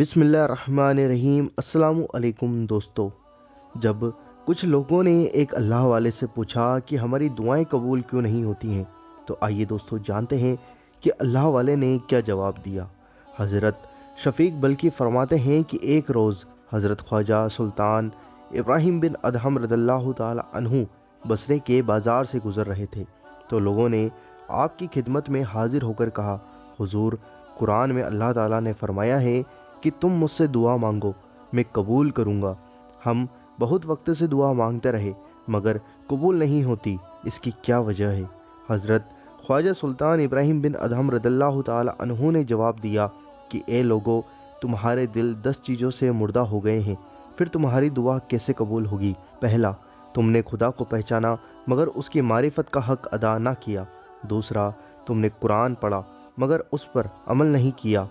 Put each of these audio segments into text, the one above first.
बिस्मिल्लाहिर्रहमानिर्रहीम। अस्सलाम वालेकुम दोस्तों। जब कुछ लोगों ने एक अल्लाह वाले से पूछा कि हमारी दुआएं कबूल क्यों नहीं होती हैं, तो आइए दोस्तों जानते हैं कि अल्लाह वाले ने क्या जवाब दिया। हज़रत शफीक बल्कि फरमाते हैं कि एक रोज़ हज़रत ख्वाजा सुल्तान इब्राहिम बिन अदहम रज़ियल्लाहु ताला अन्हु बसरे के बाज़ार से गुज़र रहे थे, तो लोगों ने आपकी खिदमत में हाजिर होकर कहा, हुजूर, कुरान में अल्लाह ताला ने फरमाया है कि तुम मुझसे दुआ मांगो, मैं कबूल करूँगा। हम बहुत वक्त से दुआ मांगते रहे मगर कबूल नहीं होती, इसकी क्या वजह है? हज़रत ख्वाजा सुल्तान इब्राहिम बिन अदहम रज़ियल्लाहु ताला अन्हु ने जवाब दिया कि ए लोगो, तुम्हारे दिल 10 चीज़ों से मुर्दा हो गए हैं, फिर तुम्हारी दुआ कैसे कबूल होगी? पहला, तुमने खुदा को पहचाना मगर उसकी मारिफत का हक अदा ना किया। दूसरा, तुमने कुरान पढ़ा मगर उस पर अमल नहीं किया।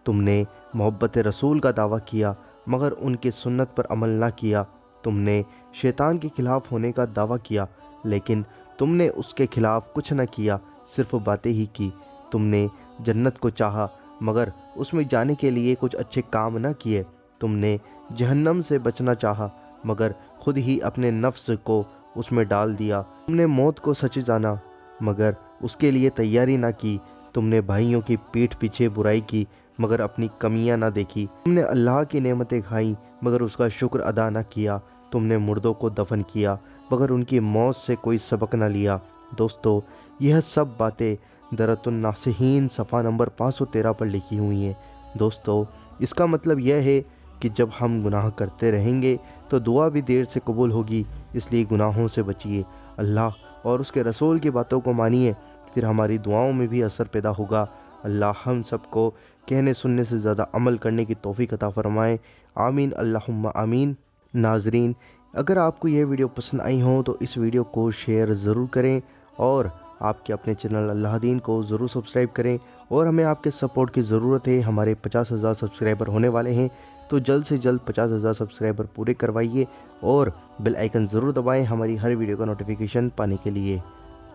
तुमने मोहब्बत रसूल का दावा किया मगर उनकी सुन्नत पर अमल ना किया। तुमने शैतान के खिलाफ होने का दावा किया लेकिन तुमने उसके खिलाफ कुछ न किया, सिर्फ बातें ही की। तुमने जन्नत को चाहा मगर उसमें जाने के लिए कुछ अच्छे काम न किए। तुमने जहन्नम से बचना चाहा मगर खुद ही अपने नफ्स को उसमें डाल दिया। तुमने मौत को सच जाना मगर उसके लिए तैयारी ना की। तुमने भाइयों की पीठ पीछे बुराई की मगर अपनी कमियां ना देखी। तुमने अल्लाह की नेमतें खाई मगर उसका शुक्र अदा न किया। तुमने मुर्दों को दफन किया मगर उनकी मौत से कोई सबक न लिया। दोस्तों, यह सब बातें दरतुन नासिहीन सफ़ा नंबर 513 पर लिखी हुई हैं। दोस्तों, इसका मतलब यह है कि जब हम गुनाह करते रहेंगे तो दुआ भी देर से कबूल होगी, इसलिए गुनाहों से बचिए, अल्लाह और उसके रसूल की बातों को मानिए, फिर हमारी दुआओं में भी असर पैदा होगा। अल्लाह हम सबको कहने सुनने से ज़्यादा अमल करने की तौफीक अता फरमाए। आमीन अल्लाहुम्मा आमीन। नाजरीन, अगर आपको यह वीडियो पसंद आई हो तो इस वीडियो को शेयर ज़रूर करें और आपके अपने चैनल अल्लाह दीन को ज़रूर सब्सक्राइब करें। और हमें आपके सपोर्ट की ज़रूरत है। हमारे 50,000 सब्सक्राइबर होने वाले हैं, तो जल्द से जल्द 50,000 सब्सक्राइबर पूरे करवाइए और बेल आइकन ज़रूर दबाएँ हमारी हर वीडियो का नोटिफिकेशन पाने के लिए।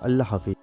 अल्लाह हाफिज़।